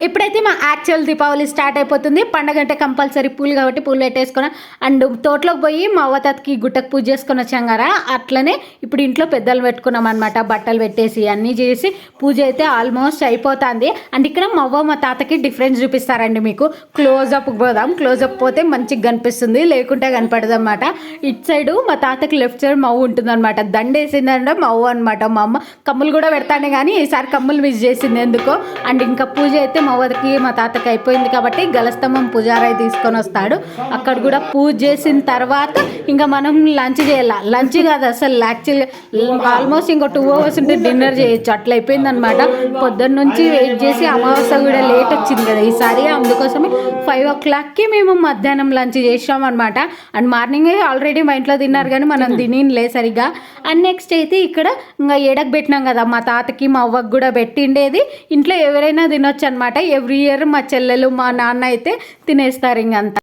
ఇప్పుడైతే మా actual Deepavali start అయిపోతుంది. పండగ అంటే కంపల్సరీ పూలు కాబట్టి పూలు పెట్టేసుకుని అండ్ తోటలోకి పోయి మా అవ్వతాతకి గుట్టకు పూజ చేసుకొని వచ్చాం కదా, అట్లనే ఇప్పుడు ఇంట్లో పెద్దలు పెట్టుకున్నాం అనమాట. బట్టలు పెట్టేసి అన్నీ చేసి పూజ అయితే ఆల్మోస్ట్ అయిపోతుంది. అండ్ ఇక్కడ మా అవ్వ మా తాతకి డిఫరెన్స్ చూపిస్తారండి. మీకు క్లోజప్ పోదాం. క్లోజప్ పోతే మంచిగా కనిపిస్తుంది, లేకుంటే కనపడదు అనమాట. ఇటు సైడు మా తాతకి లెఫ్ట్ సైడ్ మా అవ్వ ఉంటుంది అనమాట. దండేసిందంటే మా అవ్వ అనమాట. మా అమ్మ కమ్ములు కూడా పెడతానే కానీ ఈసారి కమ్ములు మిస్ చేసింది ఎందుకో. అండ్ ఇంకా పూజ అయితే మా అవ్వకి మా తాతకి అయిపోయింది కాబట్టి గలస్తంభం పూజారాయి తీసుకొని వస్తాడు. అక్కడ కూడా పూజ చేసిన తర్వాత ఇంకా మనం లంచ్ చేయాలి. లంచ్ కాదు అసలు యాక్చువల్గా ఆల్మోస్ట్ ఇంకో 2 hours ఉంటే డిన్నర్ చేయొచ్చు, అట్లా అయిపోయింది అనమాట. పొద్దున్న నుంచి వెయిట్ చేసి అమావాస్య కూడా లేట్ వచ్చింది కదా ఈసారి, అందుకోసమే 5 o'clockకి మేము మధ్యాహ్నం లంచ్ చేసాం అనమాట. అండ్ మార్నింగ్ ఆల్రెడీ మా ఇంట్లో తిన్నారు కానీ మనం తినిలే సరిగా. అండ్ నెక్స్ట్ అయితే ఇక్కడ ఇంకా ఎడకు పెట్టినాం కదా మా తాతకి మా అవ్వకి కూడా పెట్టిండేది. ఇంట్లో ఎవరైనా తినొచ్చు అనమాట. ఎవ్రీ ఇయర్ మా చెల్లెలు మా నాన్న అయితే తినేస్తారు ఇంకంతా.